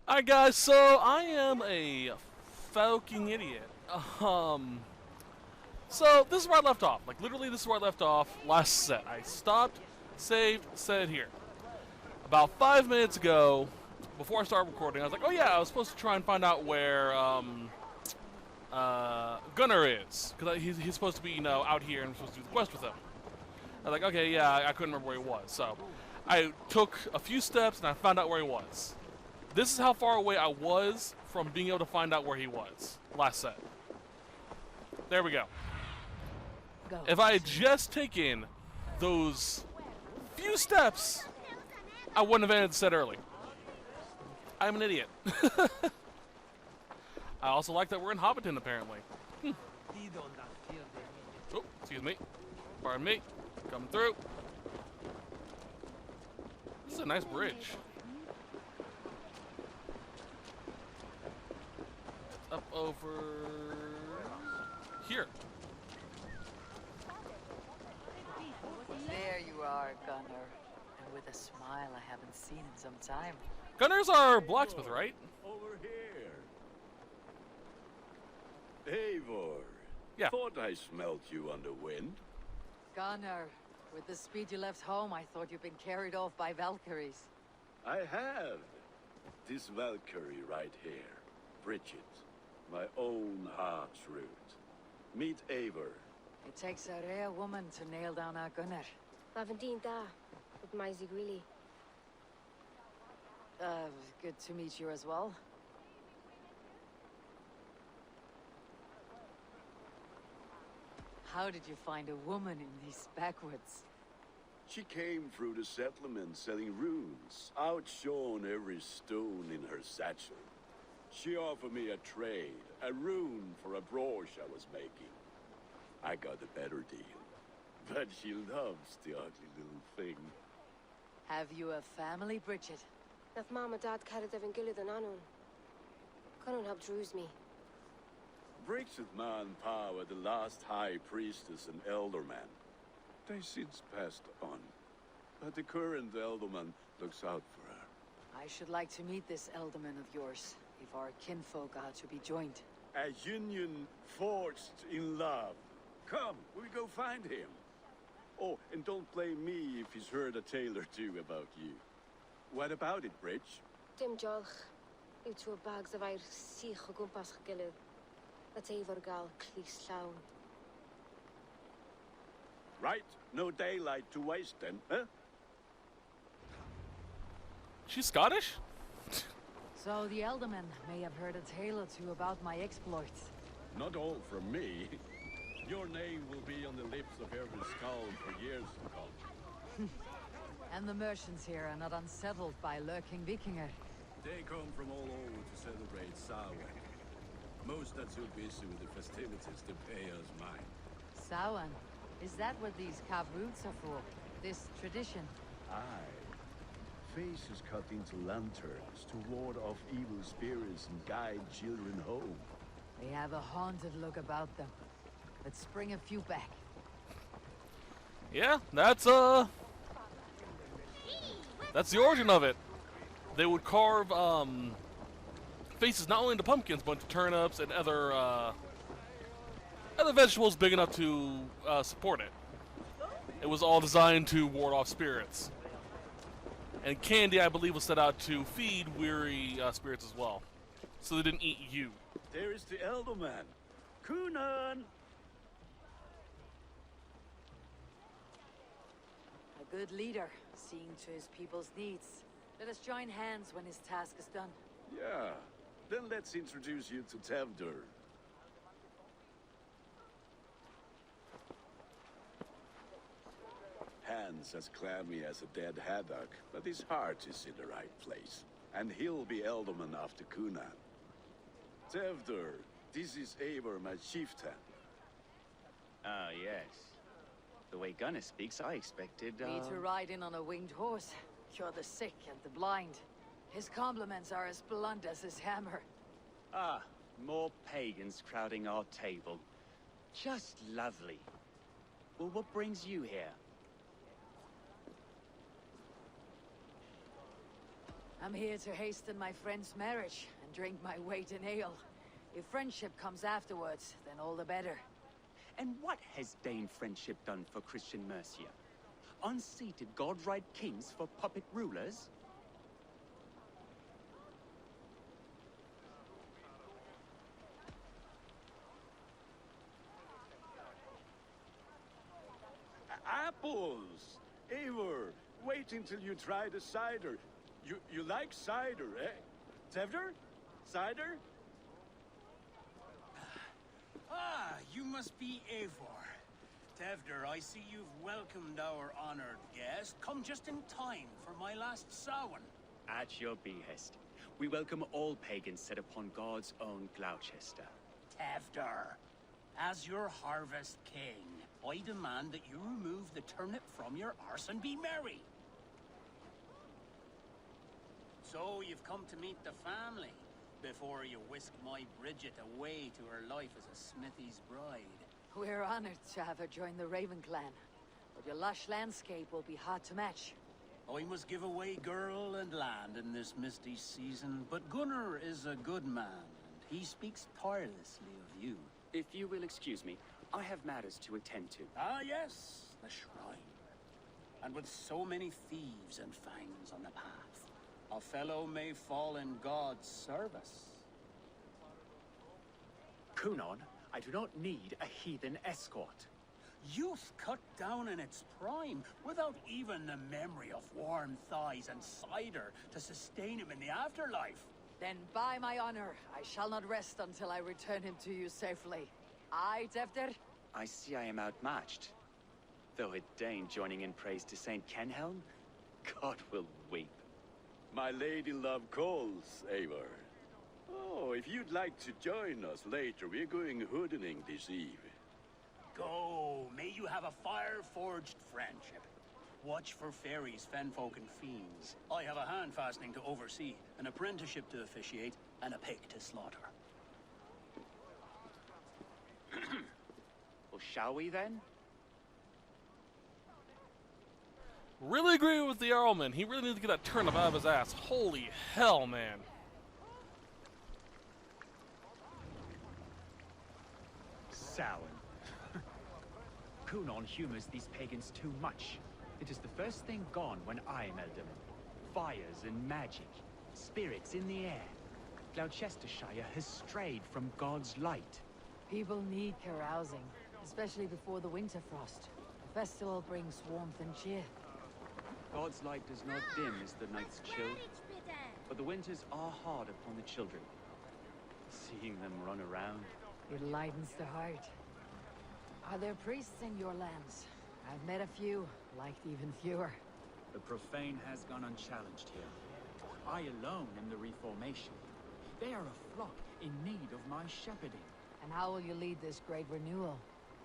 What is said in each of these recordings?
Alright guys, so I am a fucking idiot. So this is where I left off. Like literally this is where I left off last set. I stopped, saved, set it here. About 5 minutes ago, before I started recording, I was like, oh yeah, I was supposed to try and find out where Gunnar is. Because he's supposed to be, out here and I'm supposed to do the quest with him. I was like, okay, yeah, I couldn't remember where he was. So I took a few steps and I found out where he was. This is how far away I was from being able to find out where he was last set. There we go. If I had just taken those few steps, I wouldn't have ended the set early. I'm an idiot. I also like that we're in Hobbiton, apparently. Oh, excuse me. Pardon me. Coming through. This is a nice bridge. Up over here. There you are, Gunnar. And with a smile I haven't seen in some time. Gunnar's our blacksmith, right? Over here. Eivor. Yeah. Thought I smelt you on the wind. Gunnar, with the speed you left home, I thought you'd been carried off by Valkyries. I have. This Valkyrie right here. Bridget. My own heart's root. Meet Eivor. It takes a rare woman to nail down our Gunnar. Lavendine da, with my Zigrili. Good to meet you as well. How did you find a woman in these backwoods? She came through the settlement selling runes, outshone every stone in her satchel. She offered me a trade, a rune for a brooch I was making. I got a better deal, but she loves the ugly little thing. Have you a family, Bridget? Naf mama dad carried Evan Gillid and Anun. Cannon helped ruse me. Bridget Man Power, the last high priestess and elderman. They since passed on, but the current elderman looks out for her. I should like to meet this elderman of yours, if our kinfolk are to be joined. A union forged in love. Come, we'll go find him. Oh, and don't blame me if he's heard a tale or two about you. What about it, Bridge? Dim jolch. Ut to bags of air sich o gwmpas gilid. At Eivor gal clis llawn. Right, no daylight to waste then, huh? She's Scottish? So the Elderman may have heard a tale or two about my exploits. Not all from me. Your name will be on the lips of every skull for years to come. And the merchants here are not unsettled by lurking Vikinger. They come from all over to celebrate Samhain. Most are too busy with the festivities to pay us mind. Samhain? Is that what these carved roots are for? This tradition? Aye. Faces cut into lanterns to ward off evil spirits and guide children home. They have a haunted look about them. Let's bring a few back. Yeah, that's the origin of it. They would carve faces not only into pumpkins but into turnips and other vegetables big enough to support it. It was all designed to ward off spirits. And candy, I believe, was set out to feed weary spirits as well, so they didn't eat you. There is the Elderman. Kunan! A good leader, seeing to his people's needs. Let us join hands when his task is done. Yeah. Then let's introduce you to Tevdur. Hands as clammy as a dead haddock, but his heart is in the right place. And he'll be Elderman after Kunan. Tevdur, this is Eivor, my chieftain. Ah, yes. The way Gunnar speaks, I expected, Me to ride in on a winged horse. Cure the sick and the blind. His compliments are as blunt as his hammer. Ah, more pagans crowding our table. Just lovely. Well, what brings you here? I'm here to hasten my friend's marriage and drink my weight in ale. If friendship comes afterwards, then all the better. And what has Dane friendship done for Christian Mercia? Unseated god-right kings for puppet rulers? Apples! Eivor, wait until you try the cider. You like cider, eh? Tevder? Cider? Ah, you must be Eivor. Tevder, I see you've welcomed our honored guest. Come just in time for my last Samhain. At your behest. We welcome all pagans set upon God's own Gloucester. Tevder, as your harvest king, I demand that you remove the turnip from your arse and be merry. So you've come to meet the family before you whisk my Bridget away to her life as a smithy's bride. We're honored to have her join the Raven clan, but your lush landscape will be hard to match. I must give away girl and land in this misty season, but Gunnar is a good man, and he speaks tirelessly of you. If you will excuse me, I have matters to attend to. Ah, yes, the shrine. And with so many thieves and fangs on the path, a fellow may fall in God's service. Kunon, I do not need a heathen escort. Youth cut down in its prime, without even the memory of warm thighs and cider to sustain him in the afterlife. Then by my honor, I shall not rest until I return him to you safely. Aye, Tevder? I see I am outmatched. Though a Dane joining in praise to Saint Kenhelm, God will weep. My lady love calls, Eivor. Oh, if you'd like to join us later, we're going hoodening this eve. Go, may you have a fire-forged friendship. Watch for fairies, fenfolk, and fiends. I have a hand fastening to oversee, an apprenticeship to officiate, and a pig to slaughter. Well, shall we then? Really agree with the Earlman. He really needs to get that turnip out of his ass. Holy hell, man. Samhain. Kunon humors these pagans too much. It is the first thing gone when I meld them. Fires and magic, spirits in the air. Gloucestershire has strayed from God's light. People need carousing, especially before the winter frost. The festival brings warmth and cheer. God's light does not dim as the nights chill, but the winters are hard upon the children. Seeing them run around. It lightens the heart. Are there priests in your lands? I've met a few, liked even fewer. The profane has gone unchallenged here. I alone am the Reformation. They are a flock in need of my shepherding. And how will you lead this great renewal?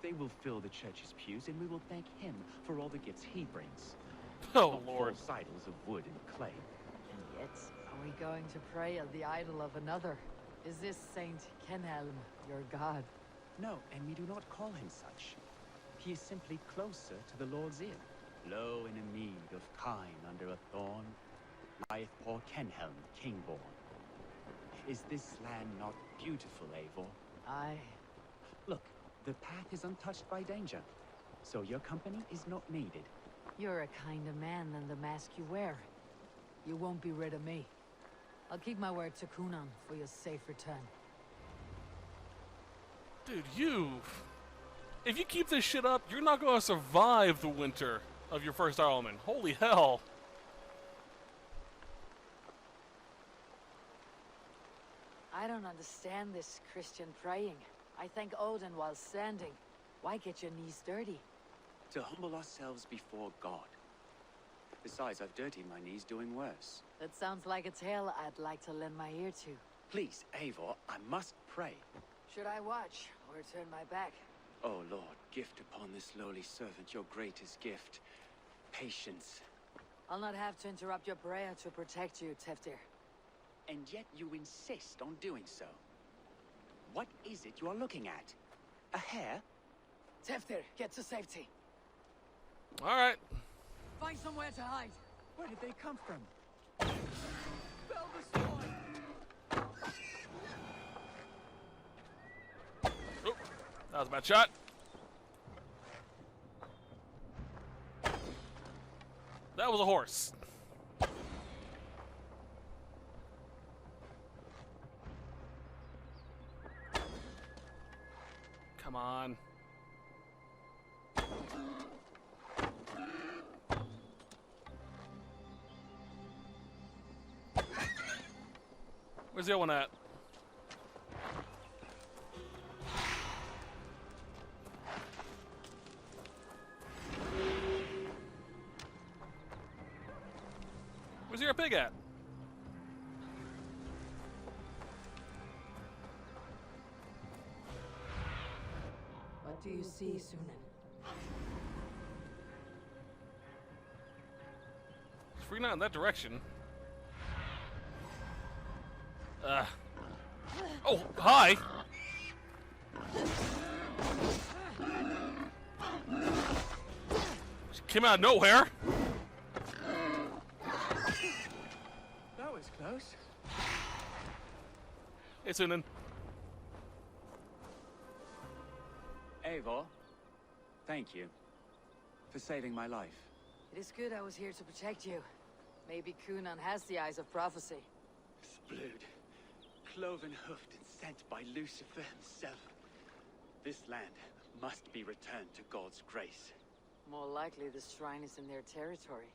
They will fill the church's pews, and we will thank him for all the gifts he brings. Oh, Not Lord. full idols of wood and clay. And yet, are we going to pray at the idol of another? Is this Saint Kenhelm your god? No, and we do not call him such. He is simply closer to the Lord's ear. Low in a mead of kine under a thorn, lieth poor Kenhelm, king-born. Is this land not beautiful, Eivor? Aye. Look, the path is untouched by danger, so your company is not needed. You're a kinder man than the mask you wear. You won't be rid of me. I'll keep my word to Kunon for your safe return. Dude, if you keep this shit up, you're not going to survive the winter of your first Earlman. Holy hell. I don't understand this Christian praying. I thank Odin while standing. Why get your knees dirty? To humble ourselves before God. Besides, I've dirtied my knees doing worse. That sounds like a tale I'd like to lend my ear to. Please, Eivor, I must pray. Should I watch or turn my back? Oh Lord, gift upon this lowly servant your greatest gift. Patience. I'll not have to interrupt your prayer to protect you, Teftir. And yet you insist on doing so. What is it you are looking at? A hare? Teftir, get to safety. All right. Find somewhere to hide. Where did they come from? Oh, that was a bad shot. That was a horse. Come on. Where's the other one at? Where's your pig at? What do you see, Sunan? It's freaking out in that direction. Oh, hi! She came out of nowhere. That was close. Hey, Sunan. Eivor, thank you for saving my life. It is good I was here to protect you. Maybe Kunan has the eyes of prophecy. Splued, cloven-hoofed and sent by Lucifer himself. This land must be returned to God's grace. More likely the shrine is in their territory.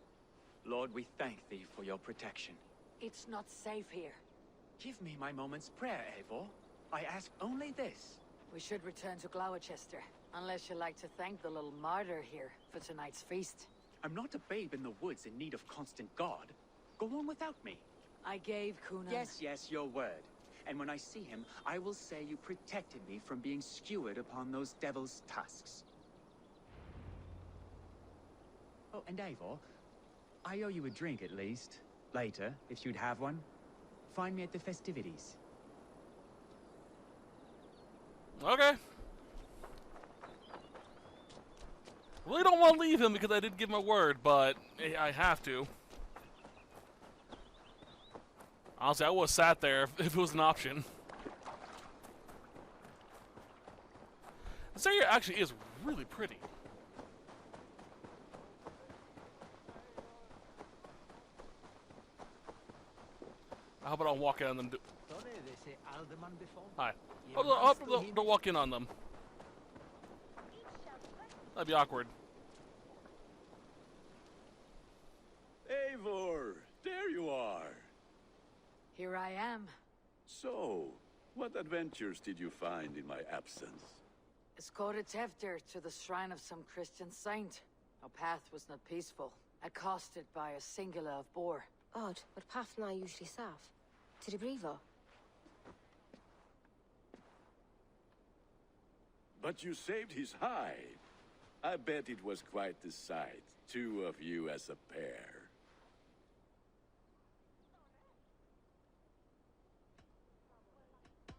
Lord, we thank thee for your protection. It's not safe here. Give me my moment's prayer, Eivor. I ask only this. We should return to Gloucester, unless you'd like to thank the little martyr here for tonight's feast. I'm not a babe in the woods in need of constant guard. Go on without me. I gave Kunan... Yes, your word. And when I see him, I will say you protected me from being skewered upon those devil's tusks. Oh, and Eivor, I owe you a drink at least. Later, if you'd have one. Find me at the festivities. Okay. Really don't want to leave him because I did give him a word, but I have to. Honestly, I would have sat there if it was an option. This area actually is really pretty. I hope I don't walk in on them. Hi. I hope don't walk in on them. That'd be awkward. Eivor, there you are. Here I am. So, what adventures did you find in my absence? Escorted Tefter to the shrine of some Christian saint. Our path was not peaceful, accosted by a singular of boar. Odd, but path na usually safe. To the Brevo. But you saved his hide. I bet it was quite the sight. Two of you as a pair.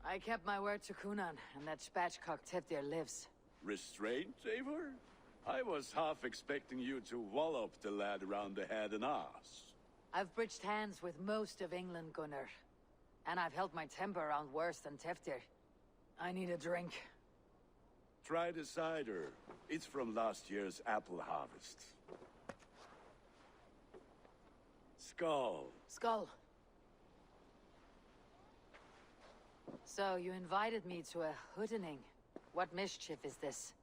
I kept my word to Kunan, and that spatchcock Teftir lives. Restraint, Eivor? I was half expecting you to wallop the lad around the head and ass. I've bridged hands with most of England, Gunnar. And I've held my temper around worse than Teftir. I need a drink. Try the cider. It's from last year's apple harvest. Skull. Skull. So, you invited me to a hoodening. What mischief is this?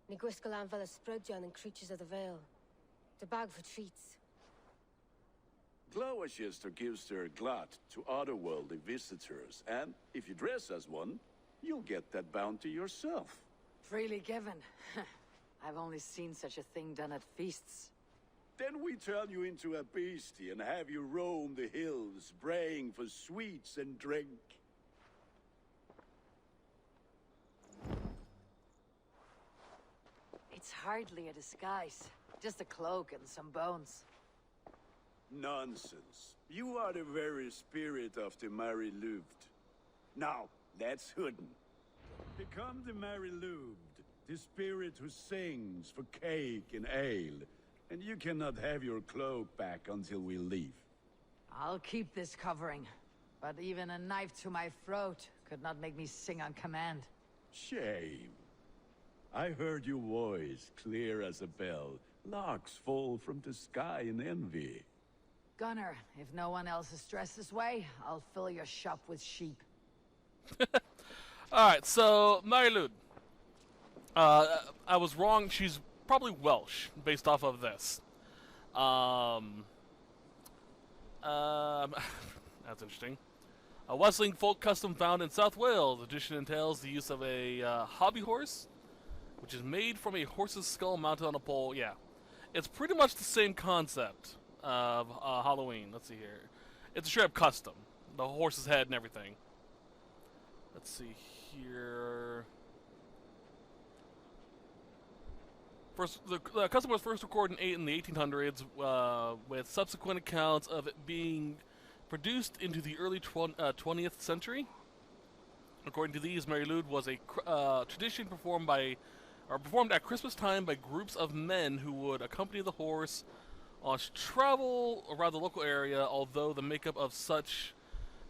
Ni gwisgalan fel ysbrydion and creatures of the Vale. The bag for treats. Gloucester gives their glut to otherworldly visitors, and if you dress as one, you'll get that bounty yourself. Freely given. I've only seen such a thing done at feasts. Then we turn you into a beastie and have you roam the hills, braying for sweets and drink. It's hardly a disguise. Just a cloak and some bones. Nonsense. You are the very spirit of the Mary Louved. Now, let's hooden. Become the Mary Louved, the spirit who sings for cake and ale. And you cannot have your cloak back until we leave. I'll keep this covering. but even a knife to my throat could not make me sing on command. Shame. I heard your voice clear as a bell. Larks fall from the sky in envy. Gunnar, if no one else is dressed this way, I'll fill your shop with sheep. Alright, so, Marilud. I was wrong. She's probably Welsh, based off of this. That's interesting. A Wesseling folk custom found in South Wales. The tradition entails the use of a hobby horse, which is made from a horse's skull mounted on a pole. Yeah, it's pretty much the same concept of Halloween. Let's see here. It's a straight up custom. The horse's head and everything. Let's see here. The custom was first recorded in the 1800s, with subsequent accounts of it being produced into the early 20th century. According to these, Marilud was a tradition performed at Christmas time by groups of men who would accompany the horse on travel around the local area. Although the makeup of such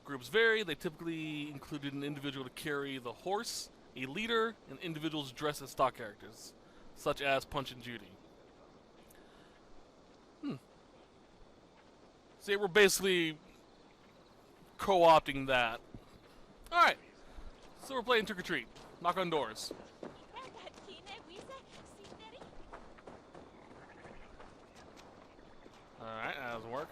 groups vary, they typically included an individual to carry the horse, a leader, and individuals dressed as stock characters, such as Punch and Judy. See, we're basically co-opting that. Alright, so we're playing Trick or Treat. Knock on doors. Alright, that doesn't work.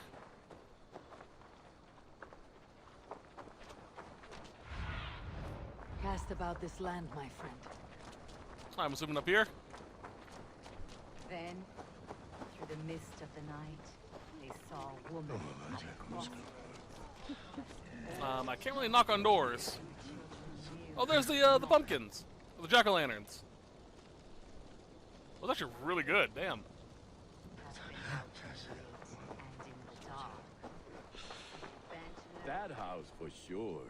Cast about this land, my friend. I'm assuming up here. Then, through the mist of the night, they saw a woman. I can't really knock on doors. Oh, there's the pumpkins. The jack-o'-lanterns. Well, that's actually really good. Damn. That house for sure.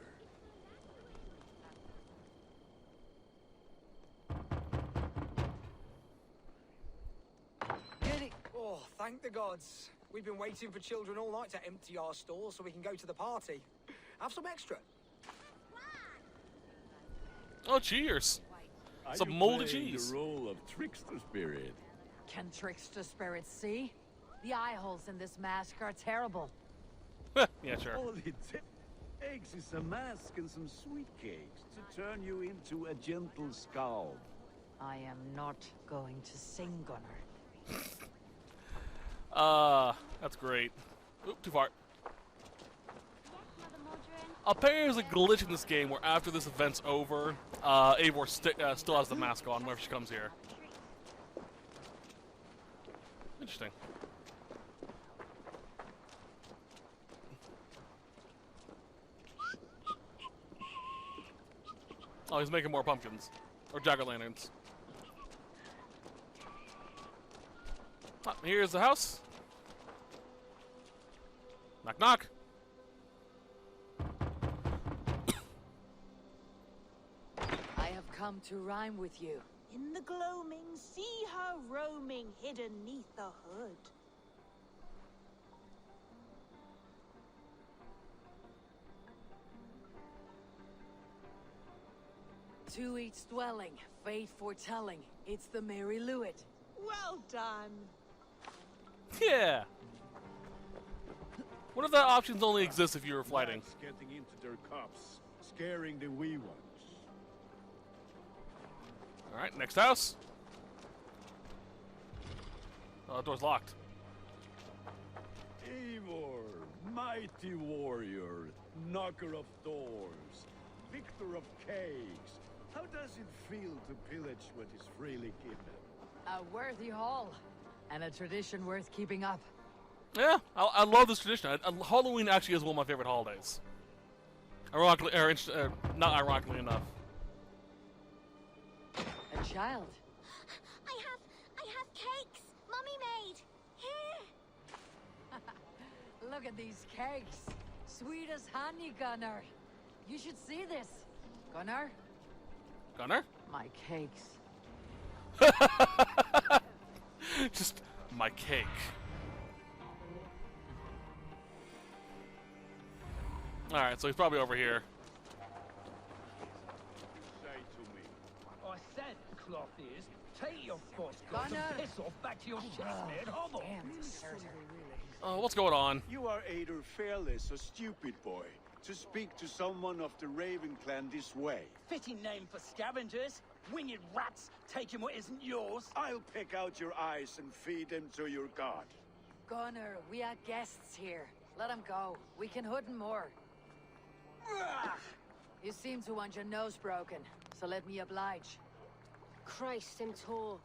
Oh, thank the gods. We've been waiting for children all night to empty our stalls so we can go to the party. Have some extra. Oh, cheers. Are Some you moldy playing cheese. the role of trickster spirit? Can trickster spirits see? The eye holes in this mask are terrible. Yeah, sure. All it takes is a mask and some sweet cakes to turn you into a gentle scald. I am not going to sing, Gunnar. That's great. Oop, too far. Apparently there's a glitch in this game where after this event's over, Eivor still has the mask on whenever she comes here. Interesting. Oh, he's making more pumpkins. Or jack-o'-lanterns. Ah, here's the house. Knock, knock. I have come to rhyme with you. In the gloaming, see her roaming hidden neath the hood. To each dwelling, fate foretelling, it's the Mary Lewit. Well done. Yeah. What if that options only exists if you were flighting? Rats getting into their cups, scaring the wee ones. Alright, next house. Oh, the door's locked. Eivor, mighty warrior, knocker of doors, victor of cakes. How does it feel to pillage what is freely given? A worthy haul, and a tradition worth keeping up. Yeah, I love this tradition. Halloween actually is one of my favorite holidays. Ironically, not ironically enough. A child. I have cakes. Mummy made. Here. Look at these cakes. Sweet as honey, Gunnar. You should see this. Gunnar? Gunnar? My cakes. Just my cake. Alright, so he's probably over here. Say to me. I said, cloth ears, take your boss clothes Gunner! and piss off back to your shit-smeared hovel. Damn, deserter. Oh, what's going on? You are either fearless or stupid, boy, to speak to someone of the Raven clan this way. Fitting name for scavengers. Winged rats taking what isn't yours. I'll pick out your eyes and feed them to your god. Gunner, we are guests here. Let him go. We can hood him more. You seem to want your nose broken, so let me oblige. Christ, I'm tall.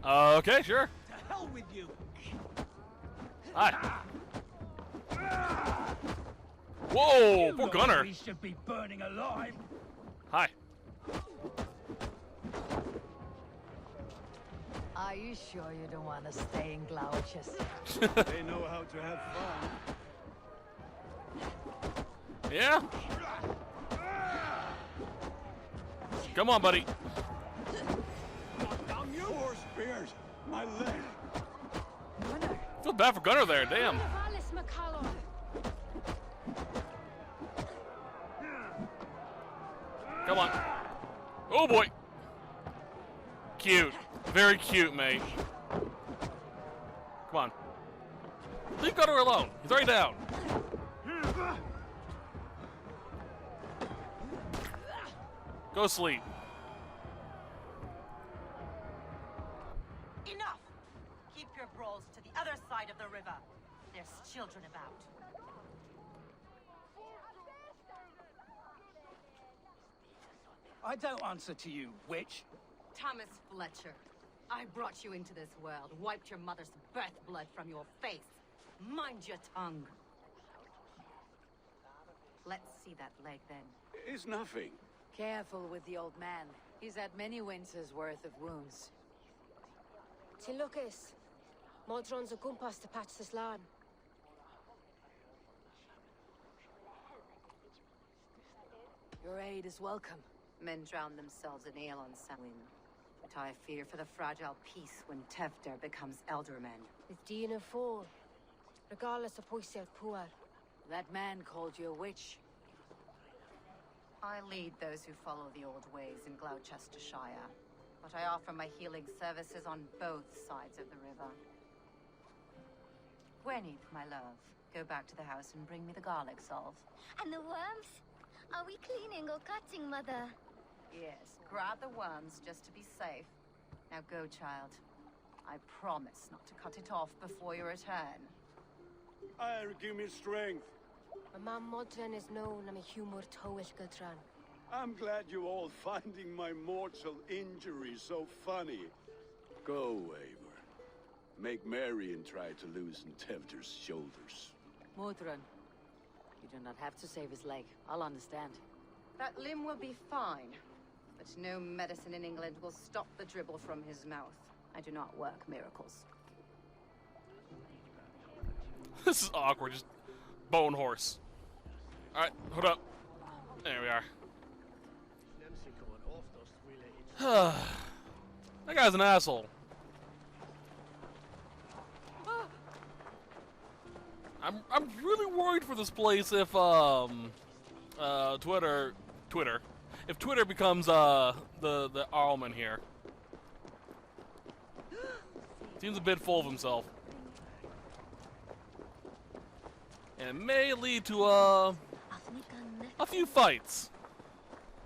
Okay, sure. To hell with you. Hi. Whoa, poor Gunner. We should be burning alive. Hi. Are you sure you don't want to stay in Gloucester? They know how to have fun. Yeah? Come on, buddy. Damn you! Four spears! My leg! Gunner! Feel bad for Gunner there, damn. Alice McCallum. Come on. Oh boy. Cute. Very cute, mate. Come on. Leave Gunner alone. He's already down. Go sleep. Enough! Keep your brawls to the other side of the river. There's children about. I don't answer to you, witch. Thomas Fletcher, I brought you into this world, wiped your mother's birth blood from your face. Mind your tongue. Let's see that leg then. It's nothing. Careful with the old man. He's had many winters' worth of wounds. Ti Lucas. Modron's a gumpas to patch this land. Your aid is welcome. Men drown themselves in ale on Samhain. But I fear for the fragile peace when Tevder becomes elderman. With Dean fall. Regardless of Poisev Puar. That man called you a witch. I lead those who follow the old ways in Gloucestershire, but I offer my healing services on both sides of the river. Gweneth, my love, go back to the house and bring me the garlic salve. And the worms? Are we cleaning or cutting, Mother? Yes, grab the worms just to be safe. Now go, child. I promise not to cut it off before your return. I'll give me strength. My mam Modron is known am a humor towish Gudran. I'm glad you all finding my mortal injury so funny. Go, Eivor. Make merry and try to loosen Tevder's shoulders. Modron, you do not have to save his leg. I'll understand. That limb will be fine, but no medicine in England will stop the dribble from his mouth. I do not work miracles. This is awkward, just bone horse. Alright, hold up. There we are. That guy's an asshole. I'm really worried for this place if Twitter becomes the Arlman here. Seems a bit full of himself. And it may lead to a few fights.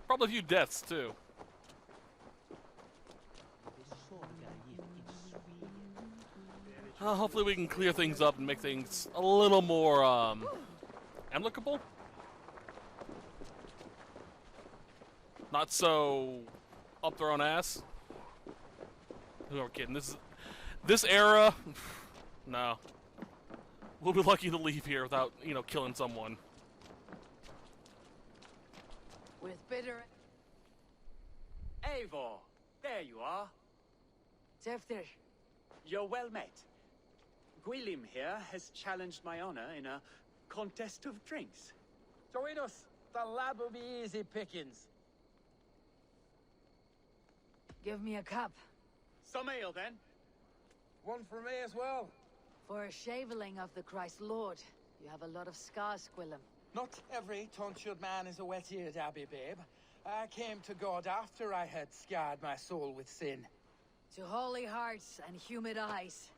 Probably a few deaths too. Hopefully we can clear things up and make things a little more amicable. Not so up their own ass. Who are kidding? This era. No. We'll be lucky to leave here without, killing someone. With bitter... Eivor, there you are. Tevder, You're well met. Gwilym here has challenged my honor in a contest of drinks. Join us. The lab will be easy pickings. give me a cup. Some ale, then. One for me as well. For a shaveling of the Christ Lord, you have a lot of scars, Gwilym. Not every tonsured man is a wet-eared Abbey, babe. I came to God after I had scarred my soul with sin. To holy hearts and humid eyes.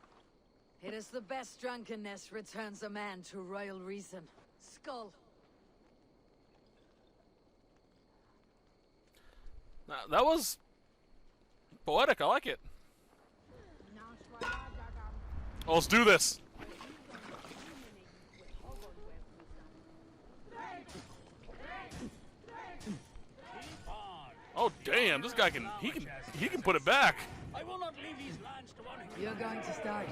It is the best drunkenness returns a man to royal reason. Skull. Now, that was poetic. I like it. Oh, let's do this. Oh damn! This guy can put it back. I will not leave these lands to one who... You're going to start.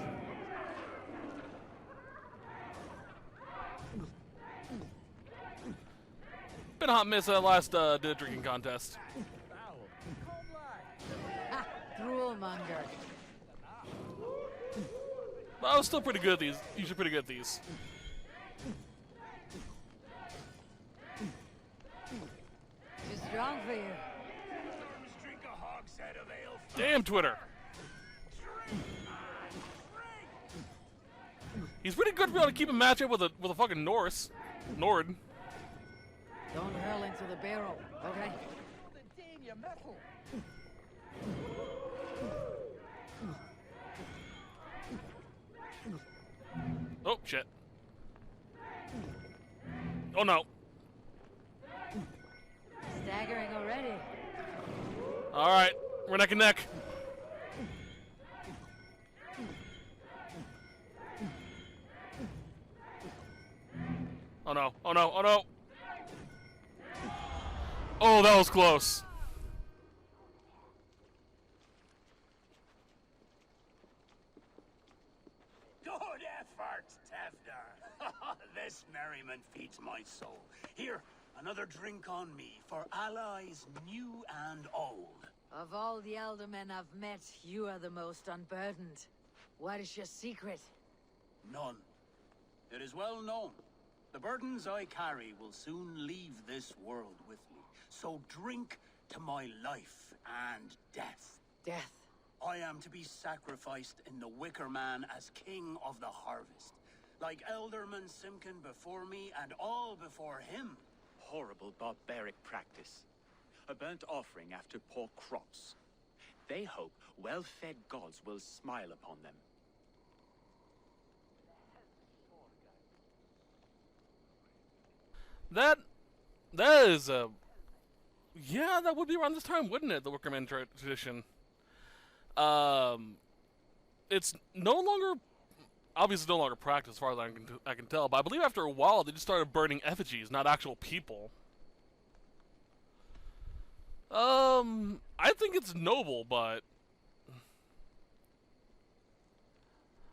Been a hot miss at that last drinking contest. Ha! Droolmonger. But I was still pretty good at these. Usually pretty good at these. Too strong for you. Drink a hogshead of ale. Damn Twitter. He's pretty good to be able to keep a matchup with a fucking Norse. Nord. Don't hurl into the barrel, okay? Oh shit. Oh no. Staggering already. Alright, we're neck and neck. Oh no, oh no, oh no. Oh, that was close. Good effort, Tevder. This merriment feeds my soul. Here, another drink on me for allies new and old. Of all the aldermen I've met, you are the most unburdened. What is your secret? None. It is well known. The burdens I carry will soon leave this world with me. So drink to my life and death. Death? I am to be sacrificed in the Wicker Man as king of the harvest. Like Elderman Simkin before me and all before him. Horrible barbaric practice. A burnt offering after poor crops. They hope well-fed gods will smile upon them. That is a... Yeah, that would be around this time, wouldn't it? The Wickerman tradition. It's no longer... Obviously no longer practiced, as far as I can tell, but I believe after a while they just started burning effigies, not actual people. I think it's noble, but...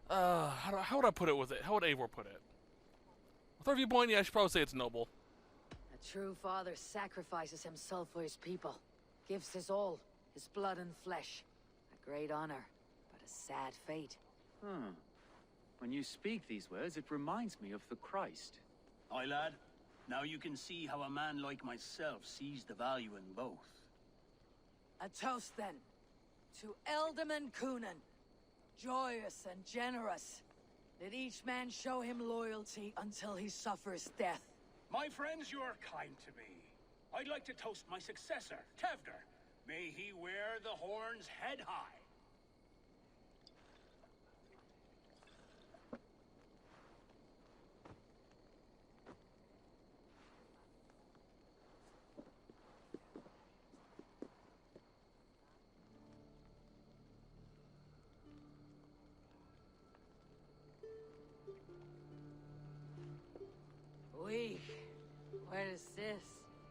how would I put it with it? How would Eivor put it? With our viewpoint, yeah, I should probably say it's noble. A true father sacrifices himself for his people. Gives his all, his blood and flesh. A great honor, but a sad fate. When you speak these words, it reminds me of the Christ. Aye, lad. Now you can see how a man like myself sees the value in both. A toast, then. To Elderman Coonan. Joyous and generous. Let each man show him loyalty until he suffers death. My friends, you are kind to me. I'd like to toast my successor, Tevder. May he wear the horns head high. What is this?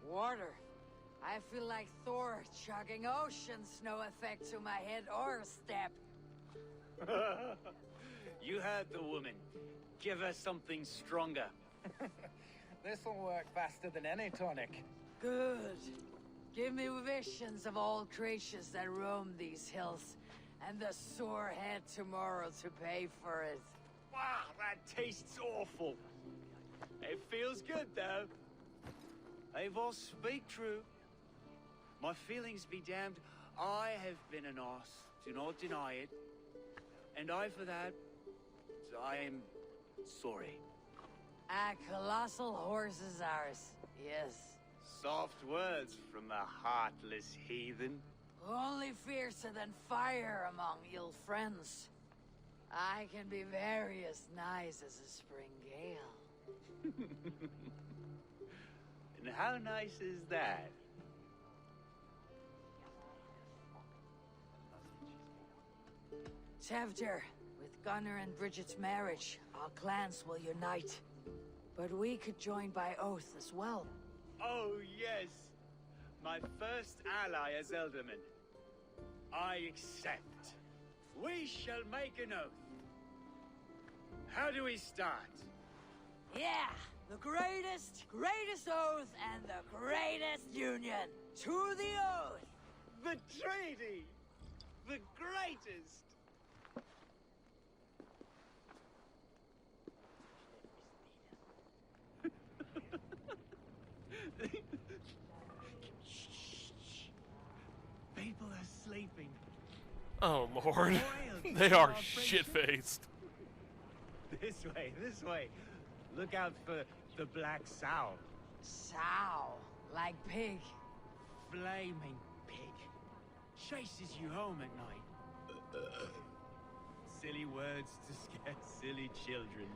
Water. I feel like Thor chugging ocean snow effect to my head or step. You heard the woman. Give her something stronger. This'll work faster than any tonic. Good. Give me visions of all creatures that roam these hills, and the sore head tomorrow to pay for it. Wow, that tastes awful. It feels good, though. Eivor, speak true. My feelings be damned. I have been an arse. Do not deny it. And I, for that, I am sorry. A colossal horse is ours, yes. Soft words from the heartless heathen. Only fiercer than fire among ill friends. I can be very as nice as a spring gale. And how nice is that? Tevder, with Gunnar and Bridget's marriage, our clans will unite. But we could join by oath as well. Oh, yes. My first ally as Elderman. I accept. We shall make an oath. How do we start? Yeah! The greatest oath and the greatest union! To the oath! The treaty! The greatest! People are sleeping. Oh lord. They are shit-faced. This way. Look out for the black sow. Sow. Like pig. Flaming pig. Chases you home at night. Silly words to scare silly children.